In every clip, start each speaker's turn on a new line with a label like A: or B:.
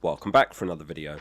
A: Welcome back for another video.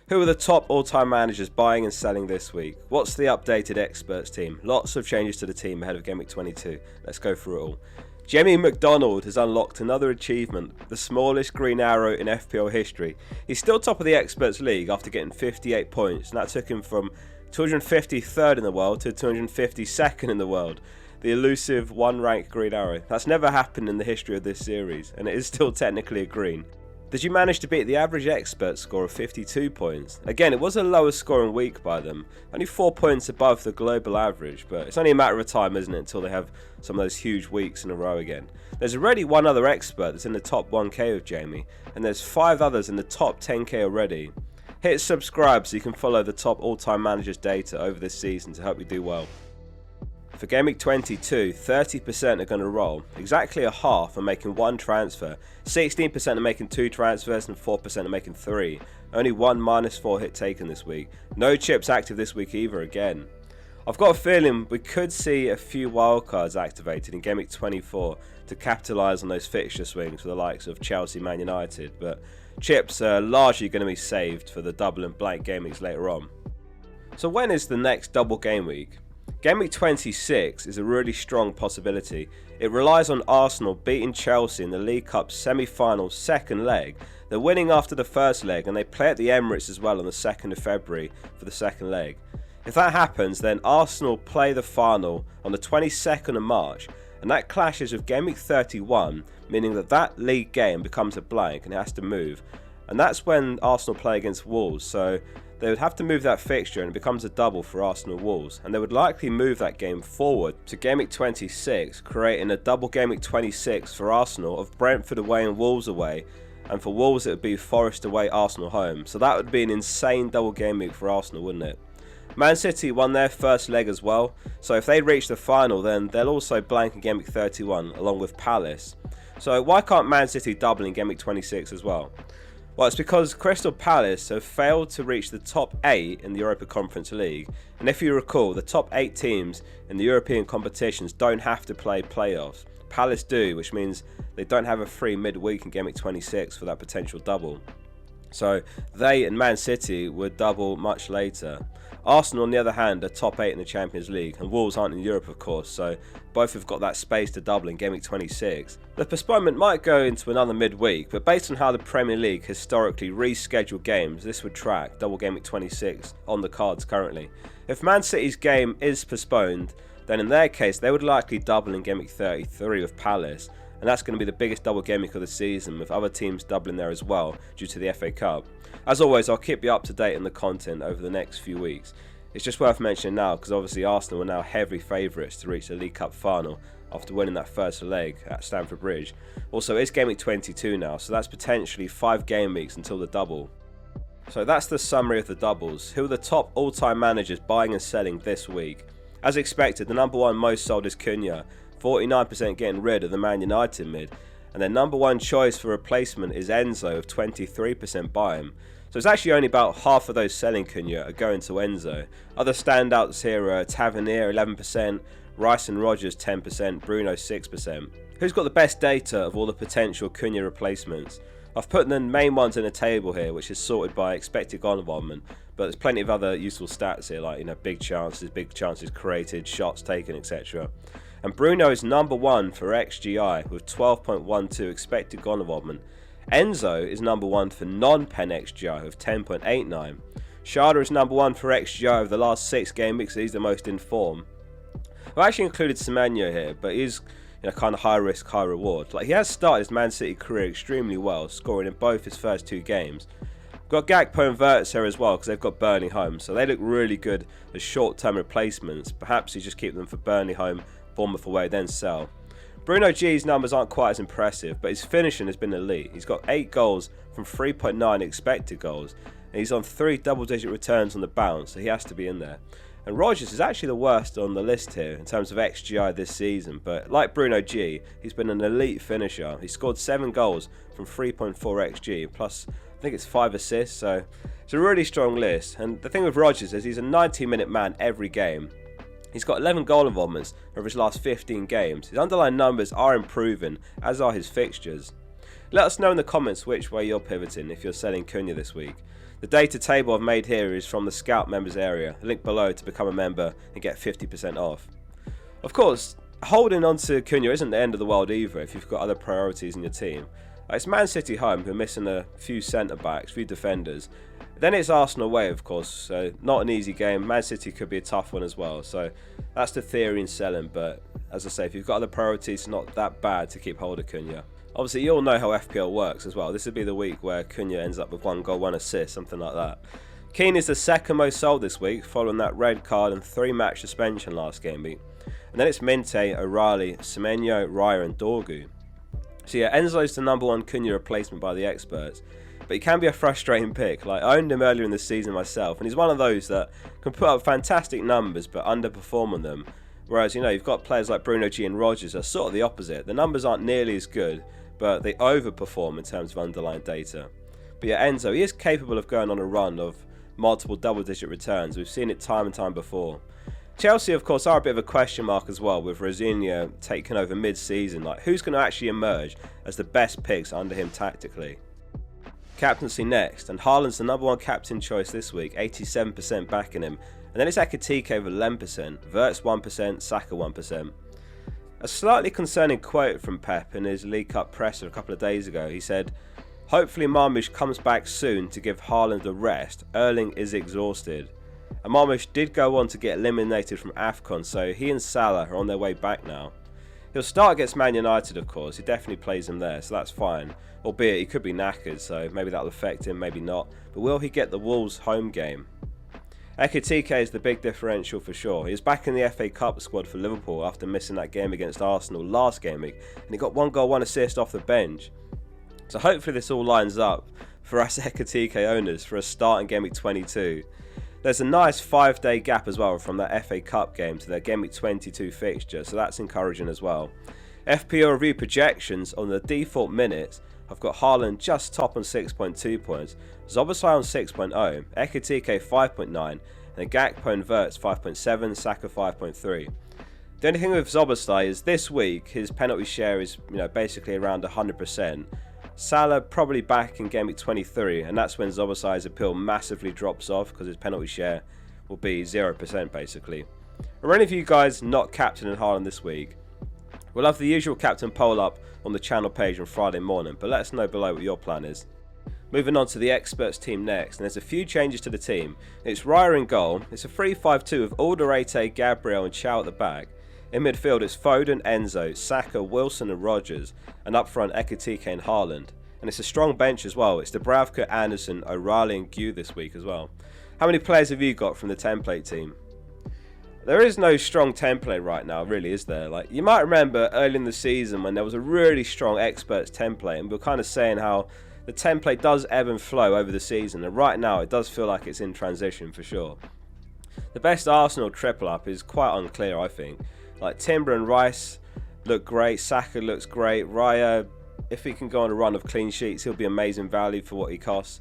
A: Who are the top all-time managers buying and selling this week? What's the updated experts team? Lots of changes to the team ahead of Gameweek 22. Let's go through it all. Jimmy McDonald has unlocked another achievement, the smallest green arrow in FPL history. He's still top of the experts league after getting 58 points, and that took him from 253rd in the world to 252nd in the world. The elusive one-rank green arrow. That's never happened in the history of this series, and it is still technically a green. Did you manage to beat the average expert score of 52 points? Again, it was a lower scoring week by them, only 4 points above the global average, but it's only a matter of time, isn't it, until they have some of those huge weeks in a row again. There's already one other expert that's in the top 1k with Jamie, and there's 5 others in the top 10k already. Hit subscribe so you can follow the top all-time managers data over this season to help you do well. For Gameweek 22, 30% are going to roll, exactly a half are making 1 transfer, 16% are making 2 transfers and 4% are making 3. Only one -4 hit taken this week. No chips active this week either again. I've got a feeling we could see a few wildcards activated in Gameweek 24 to capitalise on those fixture swings for the likes of Chelsea, Man United, but chips are largely going to be saved for the double and blank game weeks later on. So when is the next double game week? Gameweek 26 is a really strong possibility. It relies on Arsenal beating Chelsea in the League Cup semi-final second leg. They're winning after the first leg and they play at the Emirates as well on the 2nd of February for the second leg. If that happens, then Arsenal play the final on the 22nd of March, and that clashes with Gameweek 31, meaning that league game becomes a blank and it has to move. And that's when Arsenal play against Wolves, so they would have to move that fixture and it becomes a double for Arsenal Wolves, and they would likely move that game forward to Gameweek 26, creating a double Gameweek 26 for Arsenal of Brentford away and Wolves away, and for Wolves it would be Forest away, Arsenal home. So that would be an insane double game week for Arsenal, wouldn't it? Man City won their first leg as well, so if they reach the final then they'll also blank in Gameweek 31 along with Palace. So why can't Man City double in Gameweek 26 as well? Well, it's because Crystal Palace have failed to reach the top 8 in the Europa Conference League, and if you recall, the top 8 teams in the European competitions don't have to play playoffs. Palace do, which means they don't have a free midweek in Gameweek 26 for that potential double. So they and Man City would double much later. Arsenal, on the other hand, are top 8 in the Champions League, and Wolves aren't in Europe, of course, so both have got that space to double in Gameweek 26. The postponement might go into another midweek, but based on how the Premier League historically rescheduled games, this would track double Gameweek 26 on the cards currently. If Man City's game is postponed, then in their case, they would likely double in Gameweek 33 with Palace, and that's going to be the biggest double game week of the season, with other teams doubling there as well due to the FA Cup. As always, I'll keep you up to date on the content over the next few weeks. It's just worth mentioning now because obviously Arsenal are now heavy favourites to reach the League Cup final after winning that first leg at Stamford Bridge. Also, it's Game Week 22 now, so that's potentially 5 game weeks until the double. So that's the summary of the doubles. Who are the top all-time managers buying and selling this week? As expected, the number 1 most sold is Cunha, 49% getting rid of the Man United mid, and their number 1 choice for replacement is Enzo with 23% buy him. So it's actually only about half of those selling Cunha are going to Enzo. Other standouts here are Tavernier 11%, Rice and Rogers 10%, Bruno 6%. Who's got the best data of all the potential Cunha replacements? I've put the main ones in a table here, which is sorted by expected goal involvement, but there's plenty of other useful stats here, like big chances created, shots taken, etc. And Bruno is number 1 for XGI with 12.12 expected goal involvement. Enzo is number 1 for non-pen XGI with 10.89. Sharda is number 1 for XGI of the last 6 game weeks, so he's the most in form. I've actually included Semenyo here, but he's kind of high risk, high reward. Like, he has started his Man City career extremely well, scoring in both his first 2 games. Got Gakpo and Verts here as well because they've got Burnley home, so they look really good as short-term replacements. Perhaps you just keep them for Burnley home, Bournemouth away, then sell. Bruno G's numbers aren't quite as impressive, but his finishing has been elite. He's got 8 goals from 3.9 expected goals, and he's on 3 double-digit returns on the bounce, so he has to be in there. And Rogers is actually the worst on the list here in terms of XGI this season, but like Bruno G, he's been an elite finisher. He scored 7 goals from 3.4 XG, plus I think it's 5 assists, so it's a really strong list. And the thing with Rogers is he's a 90-minute man every game. He's got 11 goal involvements over his last 15 games. His underlying numbers are improving, as are his fixtures. Let us know in the comments which way you're pivoting if you're selling Cunha this week. The data table I've made here is from the Scout members area. Link below to become a member and get 50% off. Of course, holding on to Cunha isn't the end of the world either if you've got other priorities in your team. It's Man City home, who are missing a few centre-backs, few defenders. Then it's Arsenal away, of course, so not an easy game. Man City could be a tough one as well. So that's the theory in selling, but as I say, if you've got other priorities, it's not that bad to keep hold of Cunha. Obviously, you all know how FPL works as well. This would be the week where Cunha ends up with 1 goal, 1 assist, something like that. Keane is the second most sold this week, following that red card and 3-match suspension last game week. And then it's Minte, O'Reilly, Semenyo, Raya and Dorgu. So yeah, Enzo's the #1 Cunha replacement by the experts, but he can be a frustrating pick. Like, I owned him earlier in the season myself, and he's one of those that can put up fantastic numbers but underperform on them. Whereas, you know, you've got players like Bruno G and Rodgers are sort of the opposite. The numbers aren't nearly as good, but they overperform in terms of underlying data. But yeah, Enzo, he is capable of going on a run of multiple double-digit returns. We've seen it time and time before. Chelsea, of course, are a bit of a question mark as well, with Rosenior taking over mid-season. Like, who's going to actually emerge as the best picks under him tactically? Captaincy next, and Haaland's the #1 captain choice this week, 87% backing him. And then it's Ekitike with 11%, Wirtz 1%, Saka 1%. A slightly concerning quote from Pep in his League Cup presser a couple of days ago. He said, "Hopefully Marmoush comes back soon to give Haaland a rest. Erling is exhausted." And Marmoush did go on to get eliminated from AFCON, so he and Salah are on their way back now. He'll start against Man United, of course. He definitely plays him there, so that's fine. Albeit he could be knackered, so maybe that'll affect him, maybe not. But will he get the Wolves home game? Ekitike is the big differential for sure. He was back in the FA Cup squad for Liverpool after missing that game against Arsenal last game week, and he got 1 goal, 1 assist off the bench. So hopefully this all lines up for us Ekitike owners for a start in Game Week 22. There's a nice 5-day gap as well from that FA Cup game to their Game Week 22 fixture, so that's encouraging as well. FPL review projections on the default minutes. I've got Haaland just top on 6.2 points, Szoboszlai on 6.0, Ekitike 5.9, and Gakpo and Wirtz 5.7, Saka 5.3. The only thing with Szoboszlai is this week his penalty share is basically around 100%. Salah probably back in Game Week 23, and that's when Szoboszlai's appeal massively drops off because his penalty share will be 0% basically. Are any of you guys not captaining Haaland this week? We'll have the usual Captain Poll up on the channel page on Friday morning, but let us know below what your plan is. Moving on to the experts team next, and there's a few changes to the team. It's Raya in goal. It's a 3-5-2 with Alderete, Gabriel and Chow at the back. In midfield it's Foden, Enzo, Saka, Wilson and Rodgers, and up front Ekitike and Haaland. And it's a strong bench as well. It's Dubravka, Anderson, O'Reilly and Gue this week as well. How many players have you got from the template team? There is no strong template right now, really, is there? Like, you might remember early in the season when there was a really strong experts template, and we were kind of saying how the template does ebb and flow over the season, and right now it does feel like it's in transition for sure. The best Arsenal triple up is quite unclear, I think. Like, Timber and Rice look great, Saka looks great, Raya, if he can go on a run of clean sheets, he'll be amazing value for what he costs.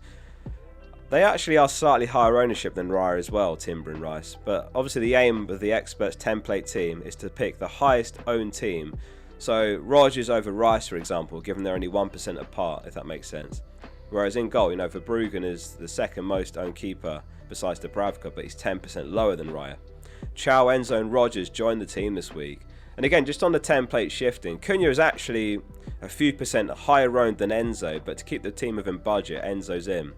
A: They actually are slightly higher ownership than Raya as well, Timber and Rice, but obviously the aim of the experts template team is to pick the highest owned team. So Rodgers over Rice, for example, given they're only 1% apart, if that makes sense. Whereas in goal, Verbruggen is the second most owned keeper besides Dubravka, but he's 10% lower than Raya. Chow, Enzo and Rodgers joined the team this week. And again, just on the template shifting, Cunha is actually a few percent higher owned than Enzo, but to keep the team within budget, Enzo's in.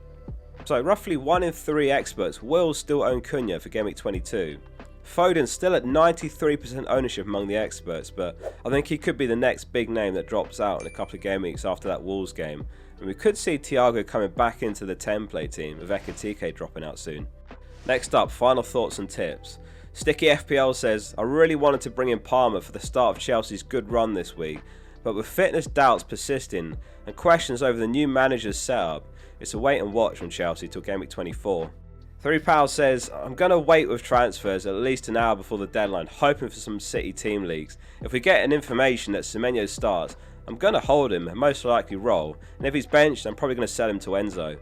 A: So roughly 1 in 3 experts will still own Cunha for Game Week 22. Foden's still at 93% ownership among the experts, but I think he could be the next big name that drops out in a couple of game weeks after that Wolves game. And we could see Thiago coming back into the template team with Ekitike dropping out soon. Next up, final thoughts and tips. Sticky FPL says, I really wanted to bring in Palmer for the start of Chelsea's good run this week, but with fitness doubts persisting and questions over the new manager's setup, it's a wait and watch from Chelsea till Game Week 24. 3Pal says, I'm going to wait with transfers at least an hour before the deadline, hoping for some City team leaks. If we get an information that Semenyo starts, I'm going to hold him and most likely roll, and if he's benched, I'm probably going to sell him to Enzo.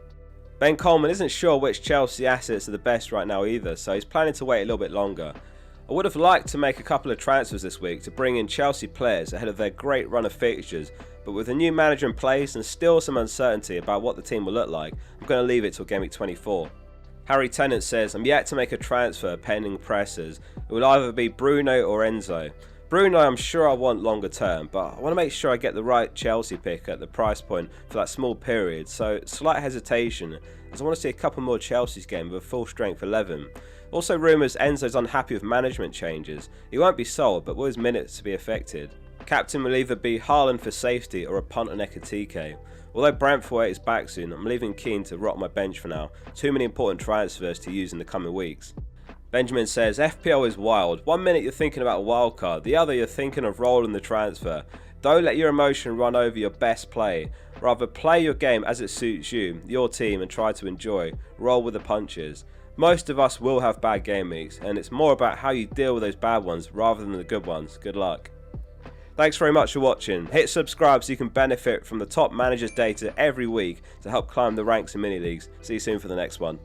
A: Ben Coleman isn't sure which Chelsea assets are the best right now either, so he's planning to wait a little bit longer. I would have liked to make a couple of transfers this week to bring in Chelsea players ahead of their great run of fixtures, but with a new manager in place and still some uncertainty about what the team will look like, I'm going to leave it till Gameweek 24. Harry Tennant says, I'm yet to make a transfer pending pressers. It will either be Bruno or Enzo. Bruno I'm sure I want longer term, but I want to make sure I get the right Chelsea pick at the price point for that small period, so slight hesitation as I want to see a couple more Chelsea's game with a full strength 11. Also rumours Enzo's unhappy with management changes. He won't be sold, but will his minutes to be affected? Captain will either be Haaland for safety or a punt on Ekitike. Although Brentford is back soon, I'm leaving Keane to rot my bench for now. Too many important transfers to use in the coming weeks. Benjamin says, FPL is wild. 1 minute you're thinking about a wild card, the other you're thinking of rolling the transfer. Don't let your emotion run over your best play. Rather play your game as it suits you, your team, and try to enjoy. Roll with the punches. Most of us will have bad game weeks, and it's more about how you deal with those bad ones rather than the good ones. Good luck. Thanks very much for watching. Hit subscribe so you can benefit from the top managers data every week to help climb the ranks in mini leagues. See you soon for the next one.